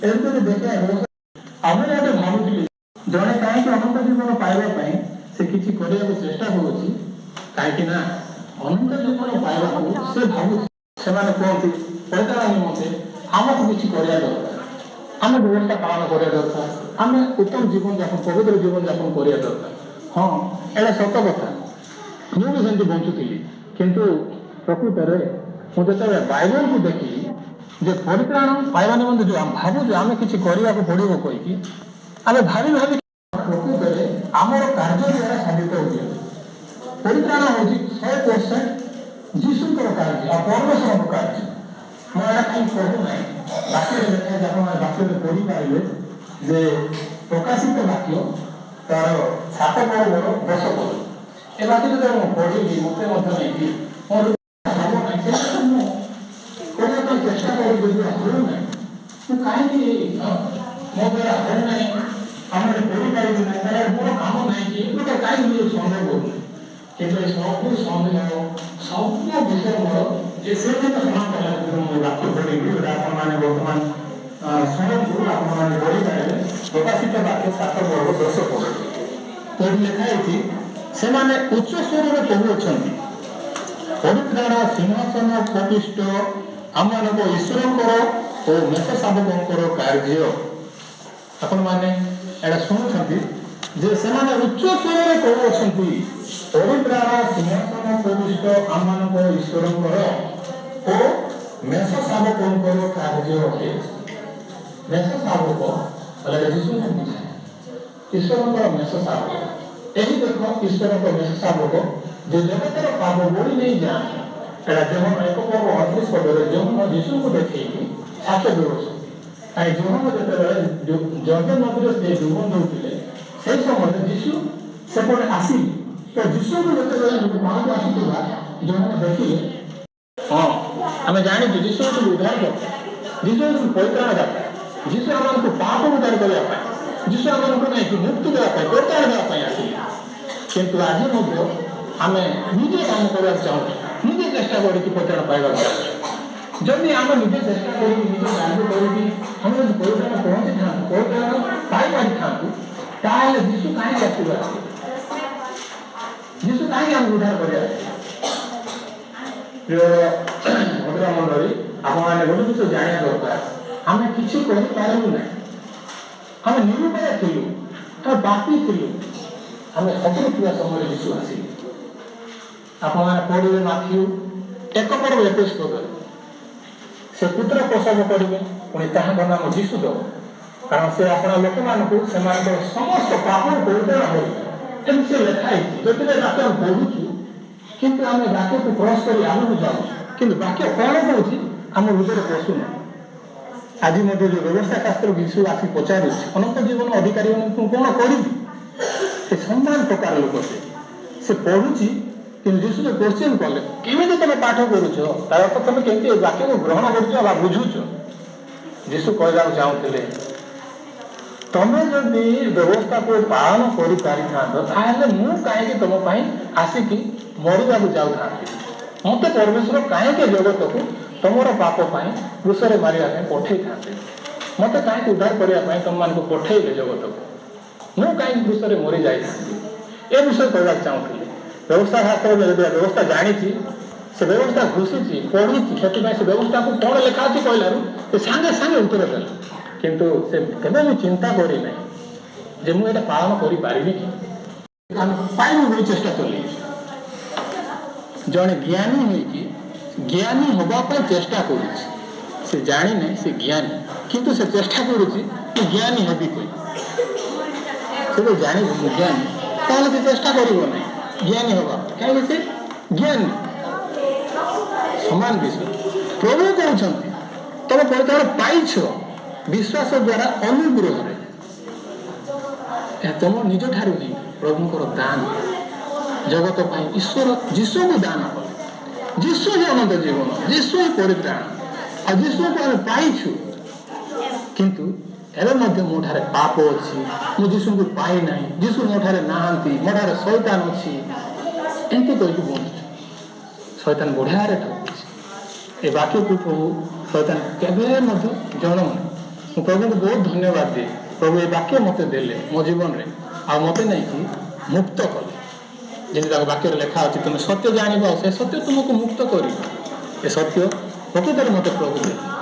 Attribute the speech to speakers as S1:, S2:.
S1: ଏମିତି ଦେଖିବା ଆମେ ଗୋଟେ ଭାବୁଥିଲି ଜଣେ କାହିଁକି ଅନନ୍ତ ଜୀବନ ପାଇବା ପାଇଁ ସେ କିଛି କରିବାକୁ ଚେଷ୍ଟା କରୁଛି, କାହିଁକି ନା ଅନନ୍ତ ଜୀବନ ପାଇବାକୁ ସେ ଭାବୁଛି। ସେମାନେ କୁହନ୍ତି ପରିତ୍ରାଣ ନିମନ୍ତେ ଆମକୁ କିଛି କରିବା ଦରକାର, ଆମେ ବ୍ୟବସ୍ଥା ପାଳନ କରିବା ଦରକାର, ଆମେ ଉତ୍ତମ ଜୀବନଯାପନ ପବିତ୍ର ଜୀବନଯାପନ କରିବା ଦରକାର। ହଁ, ଏଇଟା ସତ କଥା। ମୁଁ ବି ସେମିତି ବଞ୍ଚୁଥିଲି, କିନ୍ତୁ ପ୍ରକୃତରେ ମୁଁ ଯେତେବେଳେ ବାଇବଲକୁ ଦେଖିଲି ଯେ ପରିତ୍ରାଣ ପାଇବା ନିମନ୍ତେ ଯେଉଁ ଆମେ ଭାବୁଛୁ ଆମେ କିଛି କରିବାକୁ ପଡ଼ିବ କହିକି ଆମେ ଭାବି ପ୍ରକୃତରେ ଆମର କାର୍ଯ୍ୟ ଦ୍ୱାରା ସାଧିତ ହେଉଛି। ପରିତ୍ରାଣ ହେଉଛି 100% ଯୀଶୁଙ୍କର କାର୍ଯ୍ୟ ଆଉ ପରମେଶ୍ୱରଙ୍କ କାର୍ଯ୍ୟ। ମୁଁ ଏଇଟା କାହିଁକି କହୁନାହିଁ, ବାକ୍ୟରେ ଲେଖାଯାଇଛି, ଆପଣମାନେ ବାକ୍ୟରେ ପଢ଼ିପାରିବେ ଯେ ପ୍ରକାଶିତ ବାକ୍ୟ ତାର 7 ପର୍ବର 10 ପଦ। ଏ ବାକ୍ୟ ଯେତେବେଳେ ମୁଁ ପଢ଼ିଲି ମୋତେ ମଧ୍ୟ ନେଇକି ମୋର ଭାବ ନାହିଁ ସେଟା ମୁଁ କରିବା ପାଇଁ ଚେଷ୍ଟା କରିବି, ଯଦି ହେଉନାହିଁ ମୁଁ କାହିଁକି ମୋ ଦ୍ୱାରା ହେଉନାହିଁ, ଆମେ ପଢ଼ିପାରିବି ନାହିଁ, ତାହେଲେ ମୋର କାମ ନାହିଁ କି ଗୋଟେ କାହିଁକି ମୁଁ ସନ୍ଦେହ କରୁନି। କିନ୍ତୁ ଏ ସବୁ ସନ୍ଦେହ ସବୁ ବିଷୟ ମୋର ଯେ ସେଦିନ ସମାପନ ମୁଁ ବାକ୍ୟ ପଢ଼ିବି, ଯୋଉଟା ଆପଣମାନେ ବର୍ତ୍ତମାନ ଶୁଣନ୍ତୁ, ଆପଣମାନେ ପଢ଼ିପାରିବେ। ପ୍ରକାଶିତ ବାକ୍ୟ 7 ପର୍ବ 10 ପଦ। କୋଉଠି ଲେଖା ହେଇଛି, ସେମାନେ ଉଚ୍ଚ ସ୍ୱରରେ କହୁଅଛନ୍ତି, ପରିତ୍ରାଣ ସିଂହାସନ ପ୍ରତିଷ୍ଠ ଆମମାନଙ୍କ ଈଶ୍ୱରଙ୍କର ଓ ମେଷ ଶାବକଙ୍କର କାର୍ଯ୍ୟ। ଆପଣମାନେ ଏଇଟା ଶୁଣୁଛନ୍ତି ଯେ ସେମାନେ ଉଚ୍ଚ ସ୍ୱରରେ କହୁଅଛନ୍ତି, ପରିତ୍ରାଣ ସିଂହାସନ ପ୍ରତିଷ୍ଠ ଆମମାନଙ୍କ ଈଶ୍ୱରଙ୍କର ଓ ମେଷ ଶାବକଙ୍କର କାର୍ଯ୍ୟ ଅଟେ। ମେଷ ଶାବକ ବୋଲେ ଯୀଶୁଙ୍କୁ ବୁଝାଏ, ଈଶ୍ୱରଙ୍କର ମେଷ ଶାବକ। ଏହି ଦେଖ ଈଶ୍ୱରଙ୍କ ମେଷ ଶାବକ ଯେ ଜଗତର ପାପ ବୋଳି ନେଇଯାଆନ୍ତି। ଏଇଟା ଯୋହନ 1 ପର୍ବ 38 ପଦରେ ଯୋହନ ଯୀଶୁଙ୍କୁ ଦେଖେଇକି ସାକ୍ଷ୍ୟ ଦେଉଛନ୍ତି। କାହିଁ ଯୋହନ ଯେତେବେଳେ ଜର୍ଦ୍ଦାନ ନଦୀରେ ସେ ଡୁବ ଦେଉଥିଲେ, ସେହି ସମୟରେ ଯୀଶୁ ସେପଟେ ଆସିଲେ। ତ ଯୀଶୁଙ୍କୁ ଯେତେବେଳେ ପାଣିକୁ ଆସୁଥିବା ଯୋହନ ଦେଖିଲେ, ହଁ ଆମେ ଜାଣିଛୁ ଯୀଶୁ ହେଉଛନ୍ତି ଉଦ୍ଧାର କର୍ତ୍ତା, ଯୀଶୁ ହେଉଛନ୍ତି ପରିତ୍ରାଣଦାତା, ଯୀଶୁ ଆମମାନଙ୍କୁ ପାପ ଉଦ୍ଧାର କରିବା ପାଇଁ, ଯୀଶୁ ଆମମାନଙ୍କୁ ନେଇକି ମୁକ୍ତି ଦେବା ପାଇଁ, ପରିତ୍ରାଣ ଦେବା ପାଇଁ ଆସିଲେ। କିନ୍ତୁ ଆଜି ମଧ୍ୟ ଆମେ ନିଜେ କାମ କରିବାକୁ ଚାହୁଁଛୁ, ନିଜେ ଚେଷ୍ଟା କରିକି ପରିତ୍ରାଣ ପାଇବାକୁ ଚାହୁଁଛୁ। ଯଦି ଆମେ ନିଜେ ଚେଷ୍ଟା କରିକି ନିଜେ କାର୍ଯ୍ୟ କରିକି ଆମେ ଯଦି ପରିତ୍ରାଣ ପହଞ୍ଚିଥାନ୍ତୁ, ପରିତ୍ରାଣ ପାଇପାରିଥାନ୍ତୁ, ତାହେଲେ ଯୀଶୁ କାହିଁକି ଆସିବା? ଯୀଶୁ କାହିଁକି ଆମକୁ ଉଦ୍ଧାର କରିବା? ଭଦ୍ର ମଣ୍ଡଳୀ, ଆପଣମାନେ ଗୋଟେ ଜିନିଷ ଜାଣିବା ଦରକାର, ଆମେ କିଛି କରିପାରିବୁ ନାହିଁ। ଆମେ ନିରୁପାୟ ଥିଲୁ, ଆମେ ବାପି ଥିଲୁ, ଆମେ ଅସୁର ଥିବା ସମୟରେ ଯୀଶୁ ଆସିଲେ। ଆପଣମାନେ ପଢ଼ିବେ ମାଥିଉ 1 ପର୍ବ 21 ପଦରେ, ସେ ପୁତ୍ର ପ୍ରସବ କରିବେ, ପୁଣି ତାହାଙ୍କ ନାମ ଯୀଶୁ ଦେବ, କାରଣ ସେ ଆପଣା ଲୋକମାନଙ୍କୁ ସେମାନଙ୍କର ସମସ୍ତ ପାପରୁ ପରିତ୍ରାଣ କରିବେ। ଏମିତି ସେ ଲେଖା ହେଇଛି। ଯଦି ବାକ୍ୟ ଆମେ ପଢ଼ୁଛୁ, କିନ୍ତୁ ଆମେ ବାକ୍ୟକୁ କ୍ରସ୍ କରି ଆଗକୁ ଯାଉଛୁ, କିନ୍ତୁ ବାକ୍ୟ କ'ଣ କହୁଛି ଆମ ହୃଦୟରେ ପଶୁନି। ଆଜି ମଧ୍ୟ ଯେଉଁ ବ୍ୟବସ୍ଥା ଶାସ୍ତ୍ର ଯୀଶୁ ଆସି ପଚାରୁଛି, ଅନନ୍ତ ଜୀବନ ଅଧିକାରୀମାନଙ୍କୁ କ'ଣ କରିବି? ସେ ସମାନ ପ୍ରକାର ଲୋକ, ସେ ପଢ଼ୁଛି, କିନ୍ତୁ ଯୀଶୁ ଯେଉଁ କ୍ୱେଶ୍ଚିନ୍ କଲେ, କେମିତି ତମେ ପାଠ କରୁଛ, ତାର ଅର୍ଥ ତମେ କେମିତି ଏ ବାକ୍ୟକୁ ଗ୍ରହଣ କରୁଛ ବା ବୁଝୁଛ। ଯୀଶୁ କହିବାକୁ ଚାହୁଁଥିଲେ, ତମେ ଯଦି ବ୍ୟବସ୍ଥାକୁ ପାଳନ କରିପାରିଥାନ୍ତ, ତାହେଲେ ମୁଁ କାହିଁକି ତମ ପାଇଁ ଆସିକି ମରିବାକୁ ଯାଉଥାନ୍ତି? ମୋତେ ପରମେଶ୍ୱର କାହିଁକି ଜଗତକୁ ତମର ପାପ ପାଇଁ କ୍ରୁଶରେ ମାରିବା ପାଇଁ ପଠେଇଥାନ୍ତେ? ମୋତେ କାହିଁକି ଉଦ୍ଧାର କରିବା ପାଇଁ ତମମାନଙ୍କୁ ପଠେଇଲେ ଜଗତକୁ? ମୁଁ କାହିଁକି କ୍ରୁଶରେ ମରିଯାଇଥାନ୍ତି? ଏ ବିଷୟ କହିବାକୁ ଚାହୁଁଥିଲି। ବ୍ୟବସ୍ଥା ଶାସ୍ତ୍ର ବ୍ୟବସ୍ଥା ଜାଣିଛି, ସେ ବ୍ୟବସ୍ଥା ଘୁଷିଛି, ପଢ଼ିଛି, ସେଥିପାଇଁ ସେ ବ୍ୟବସ୍ଥାକୁ କ'ଣ ଲେଖା ଅଛି କହିଲାରୁ ସେ ସାଙ୍ଗେ ସାଙ୍ଗେ ଉତ୍ତର ଦେଲା। କିନ୍ତୁ ସେ କେବେ ବି ଚିନ୍ତା କରିନାହିଁ ଯେ ମୁଁ ଏଇଟା ପାଳନ କରିପାରିବି କି। ଆମେ ପାଇବୁ ବୋଲି ଚେଷ୍ଟା ଚଲେଇଛୁ। ଜଣେ ଜ୍ଞାନୀ ହେଇକି ଜ୍ଞାନୀ ହେବା ପାଇଁ ଚେଷ୍ଟା କରୁଛି, ସେ ଜାଣିନାହିଁ ସେ ଜ୍ଞାନୀ, କିନ୍ତୁ ସେ ଚେଷ୍ଟା କରୁଛି ମୁଁ ଜ୍ଞାନୀ ହେବି କହି। ସେ ତ ଜାଣିବ ମୁଁ ଜ୍ଞାନୀ, ତାହେଲେ ସେ ଚେଷ୍ଟା କରିବ ନାହିଁ ଜ୍ଞାନୀ ହେବା, କାହିଁକି ସେ ଜ୍ଞାନୀ। ସମାନ ବିଷୟ ପ୍ରଭୁ କହୁଛନ୍ତି, ତମେ ପରିତ୍ରାଣ ପାଇଛ ବିଶ୍ୱାସ ଦ୍ୱାରା ଅନୁଗ୍ରହରେ। ଏହା ତମ ନିଜ ଠାରୁ ହିଁ ପ୍ରଭୁଙ୍କର ଦାନ, ଜଗତ ପାଇଁ ଈଶ୍ୱର ଯୀଶୁଙ୍କୁ ଦାନ କଲେ। ଯୀଶୁ ହିଁ ଅନନ୍ତ ଜୀବନ, ଯୀଶୁ ହିଁ ପରିତ୍ରାଣ, ଆଉ ଯୀଶୁଙ୍କୁ ଆମେ ପାଇଛୁ। କିନ୍ତୁ ଏବେ ମଧ୍ୟ ମୋ ଠାରେ ପାପ ଅଛି, ମୁଁ ଯୀଶୁଙ୍କୁ ପାଇନାହିଁ, ଯୀଶୁ ମୋ ଠାରେ ନାହାନ୍ତି, ମୋ ଠାରେ ଶୈତାନ ଅଛି, ଏମିତି କହିକି ବଞ୍ଚୁଛୁ। ଶୈତାନ ବଢ଼ିଆରେ ଠକୁଛି। ଏ ବାକ୍ୟକୁ ପ୍ରଭୁ ଶୈତାନ କେବେ ମଧ୍ୟ ଜଣଉନି। ମୁଁ ପ୍ରଭୁଙ୍କୁ ବହୁତ ଧନ୍ୟବାଦ ଦିଏ। ପ୍ରଭୁ ଏ ବାକ୍ୟ ମୋତେ ଦେଲେ ମୋ ଜୀବନରେ, ଆଉ ମୋତେ ନେଇକି ମୁକ୍ତ କଲେ। ଯେମିତି ତାଙ୍କ ବାକ୍ୟରେ ଲେଖା ଅଛି, ତୁମେ ସତ୍ୟ ଜାଣିବ ଆଉ ସେ ସତ୍ୟ ତୁମକୁ ମୁକ୍ତ କରିବ। ଏ ସତ୍ୟ ପ୍ରକୃତରେ ମୋତେ ପ୍ରଭୁ ଦେଲେ।